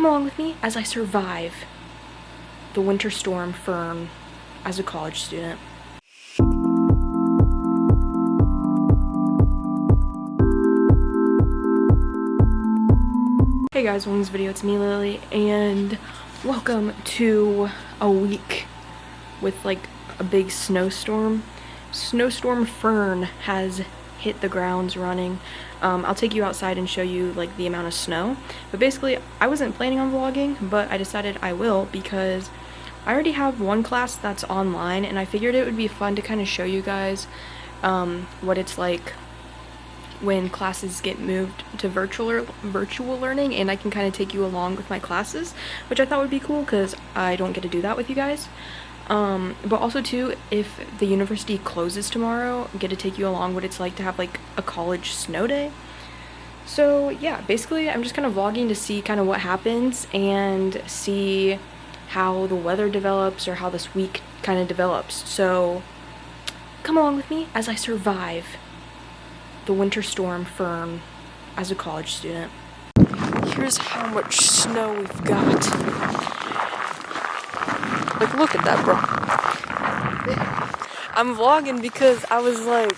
come along with me as I survive the winter storm Fern as a college student. Hey guys, welcome to this video. It's me, Lily, and welcome to a week with like a big snowstorm. Snowstorm Fern has hit the grounds running. I'll take you outside and show you like the amount of snow. But basically, I wasn't planning on vlogging, but I decided I will because I already have one class that's online, and I figured it would be fun to kind of show you guys what it's like when classes get moved to virtual learning, and I can kind of take you along with my classes, which I thought would be cool because I don't get to do that with you guys. But also too, if the university closes tomorrow, I get to take you along what it's like to have like a college snow day. So yeah, basically I'm just kind of vlogging to see kind of what happens and see how the weather develops or how this week kind of develops. So come along with me as I survive the winter storm Fern as a college student. Here's how much snow we've got. Like, look at that, bro. I'm vlogging because I was like,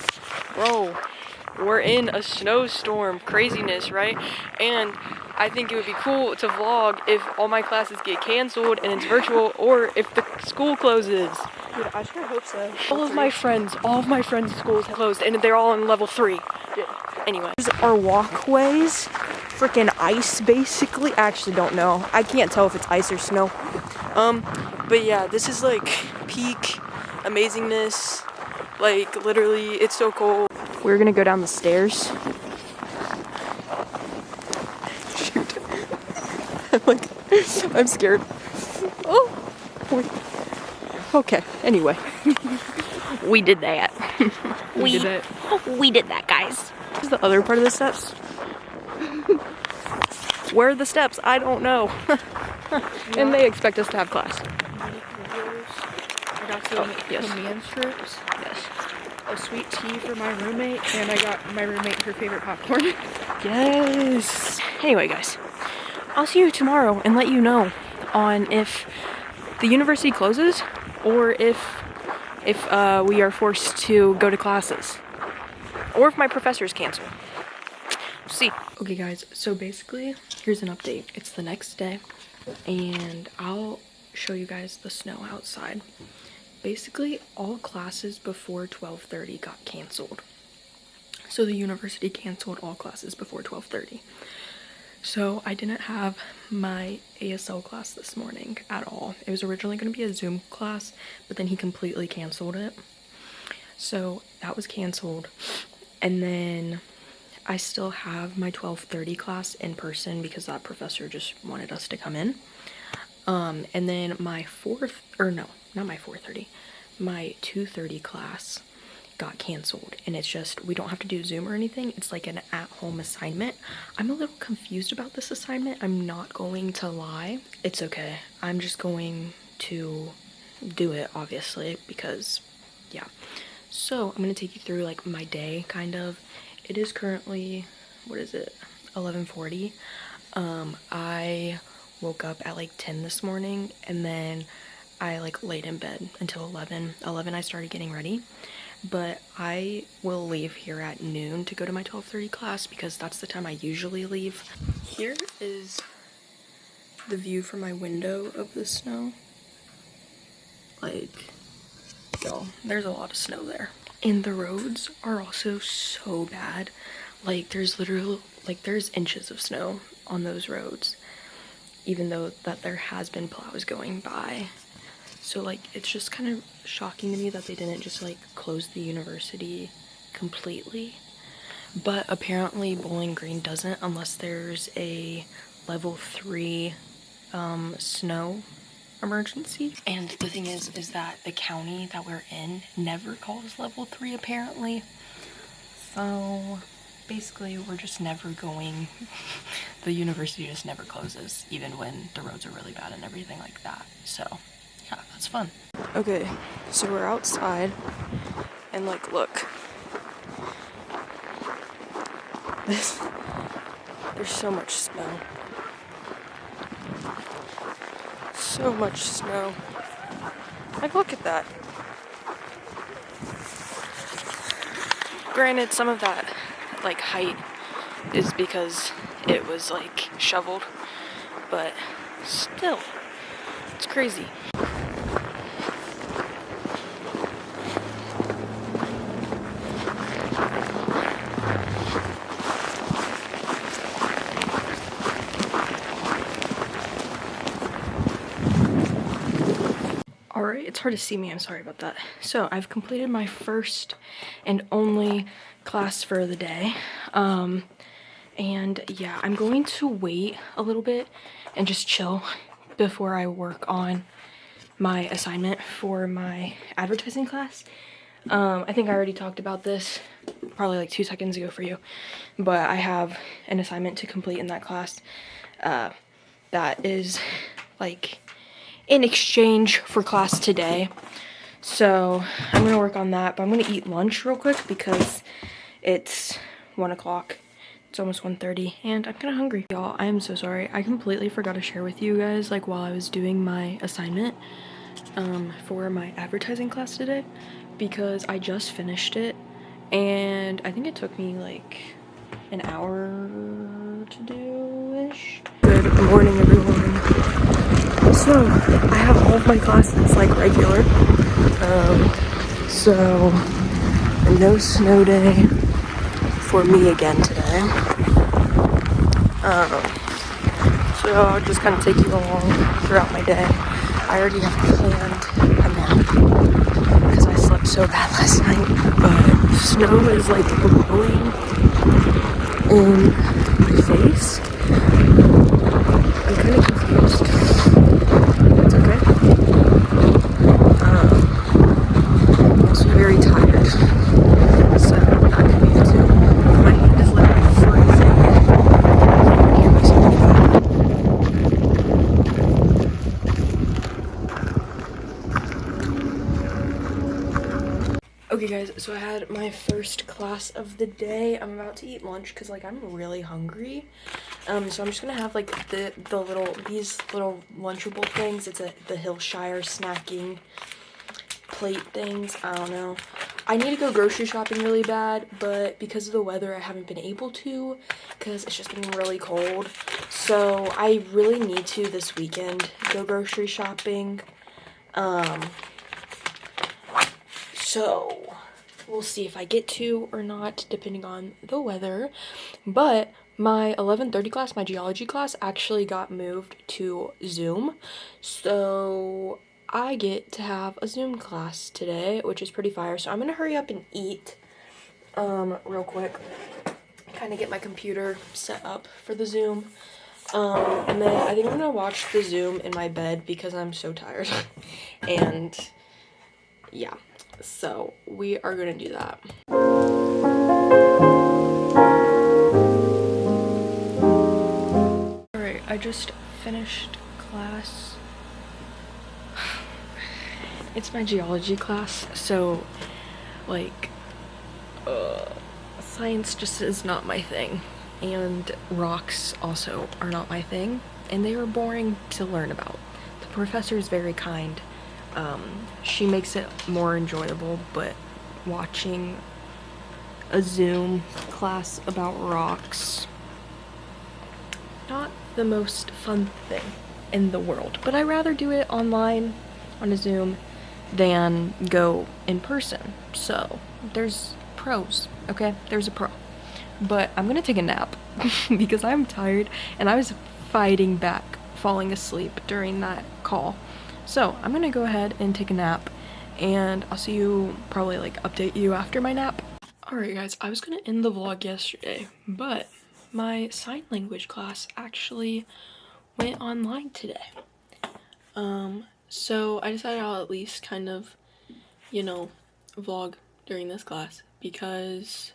bro, we're in a snowstorm craziness, right? And I think it would be cool to vlog if all my classes get canceled and it's virtual, or if the school closes. Dude, I sure hope so. All of my friends' schools have closed, and they're all in level 3. Yeah. Anyway, these are walkways, freaking ice basically. I actually don't know. I can't tell if it's ice or snow. But yeah, this is like peak amazingness. Like literally, it's so cold. We're gonna go down the stairs. Shoot. I'm scared. Oh, boy. Okay, anyway. We did that. We did that, guys. This is the other part of the steps. Where are the steps? I don't know. And they expect us to have class. I got some command strips. Yes. A sweet tea for my roommate, and I got my roommate her favorite popcorn. Yes. Anyway, guys, I'll see you tomorrow and let you know on if the university closes or if we are forced to go to classes, or if my professors cancel. See. Okay guys, so basically here's an update. It's the next day and I'll show you guys the snow outside. Basically all classes before 12:30 got canceled. So the university canceled all classes before 12:30. So I didn't have my ASL class this morning at all. It was originally going to be a Zoom class, but then he completely canceled it. So that was canceled. And then I still have my 12:30 class in person because that professor just wanted us to come in. And then my my 2:30 class got canceled, and it's just, we don't have to do Zoom or anything. It's like an at-home assignment. I'm a little confused about this assignment. I'm not going to lie. It's okay. I'm just going to do it, obviously, because yeah. So I'm gonna take you through like my day, kind of. It is currently, what is it, 11:40. I woke up at like 10 this morning, and then I like laid in bed until 11. I started getting ready, but I will leave here at noon to go to my 12:30 class because that's the time I usually leave. Here is the view from my window of the snow. Like, yo, there's a lot of snow there. And the roads are also so bad. Like, there's literally, like, there's inches of snow on those roads, even though that there has been plows going by. So like, it's just kind of shocking to me that they didn't just like close the university completely. But apparently Bowling Green doesn't, unless there's a level 3 snow emergency. And the thing is that the county that we're in never calls level 3 apparently. So basically we're just never going, the university just never closes, even when the roads are really bad and everything like that. So yeah, that's fun. Okay, so we're outside and like, look, there's so much snow. So much snow. Like, look at that. Granted, some of that, like, height is because it was, like, shoveled, but still, it's crazy. Alright, it's hard to see me, I'm sorry about that. So, I've completed my first and only class for the day. And yeah, I'm going to wait a little bit and just chill before I work on my assignment for my advertising class. I think I already talked about this probably like 2 seconds ago for you, but I have an assignment to complete in that class that is like in exchange for class today. So I'm gonna work on that, but I'm gonna eat lunch real quick because it's 1 o'clock. It's almost 1:30 and I'm kinda hungry. Y'all, I am so sorry. I completely forgot to share with you guys like while I was doing my assignment for my advertising class today, because I just finished it and I think it took me like an hour to do-ish. Good morning, everyone. So I have all of my classes like regular. So no snow day for me again today. So I'll just kind of take you along throughout my day. I already have planned a nap because I slept so bad last night, but snow is like blowing in my face. I'm kind of confused. It's okay. I'm also very tired, so that could be it too. My hand is literally freezing. Hear myself. Okay guys, so I had my first class of the day. I'm about to eat lunch because like I'm really hungry. So I'm just gonna have like these little Lunchable things. It's the Hillshire snacking plate things. I don't know. I need to go grocery shopping really bad, but because of the weather I haven't been able to because it's just getting really cold. So I really need to this weekend go grocery shopping. So we'll see if I get to or not, depending on the weather. But my 11:30 class, my geology class, actually got moved to Zoom. So I get to have a Zoom class today, which is pretty fire. So I'm gonna hurry up and eat real quick. Kind of get my computer set up for the Zoom. And then I think I'm gonna watch the Zoom in my bed because I'm so tired. And yeah. So we are gonna do that. Alright, I just finished class. It's my geology class, so like science just is not my thing, and rocks also are not my thing, and they are boring to learn about. The professor is very kind. She makes it more enjoyable, but watching a Zoom class about rocks, not the most fun thing in the world. But I'd rather do it online on a Zoom than go in person. So there's pros, okay? There's a pro. But I'm gonna take a nap because I'm tired and I was fighting back falling asleep during that call. So I'm gonna go ahead and take a nap, and I'll see you, probably like update you after my nap. Alright guys, I was gonna end the vlog yesterday, but my sign language class actually went online today. So I decided I'll at least kind of, you know, vlog during this class because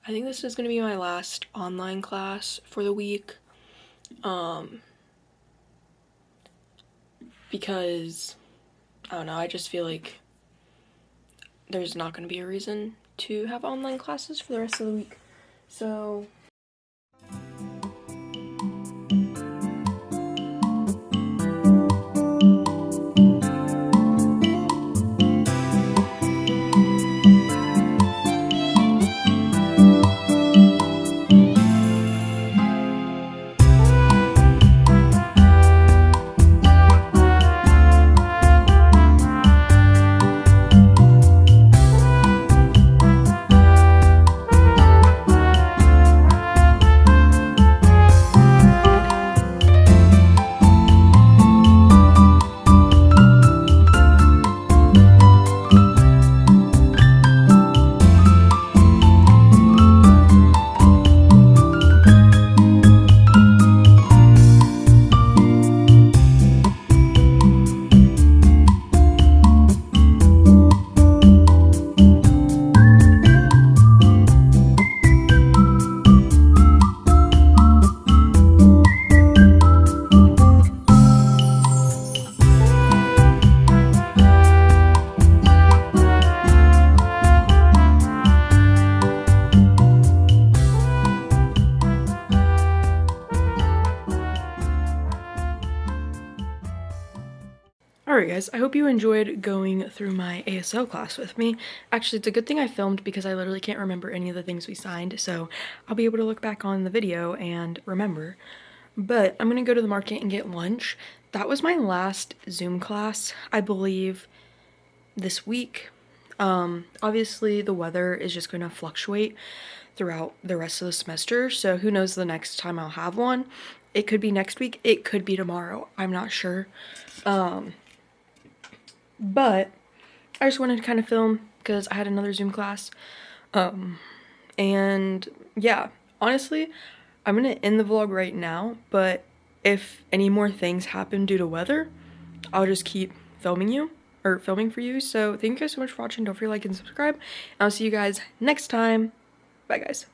I think this is gonna be my last online class for the week. Because I don't know, I just feel like there's not going to be a reason to have online classes for the rest of the week. So Alright guys, I hope you enjoyed going through my ASL class with me. Actually, it's a good thing I filmed because I literally can't remember any of the things we signed, so I'll be able to look back on the video and remember. But I'm gonna go to the market and get lunch. That was my last Zoom class, I believe, this week. Obviously the weather is just going to fluctuate throughout the rest of the semester, so who knows the next time I'll have one. It could be next week, it could be tomorrow, I'm not sure. But I just wanted to kind of film because I had another Zoom class. And yeah, honestly, I'm gonna end the vlog right now, but if any more things happen due to weather, I'll just keep filming for you. So thank you guys so much for watching. Don't forget to like and subscribe. And I'll see you guys next time. Bye guys.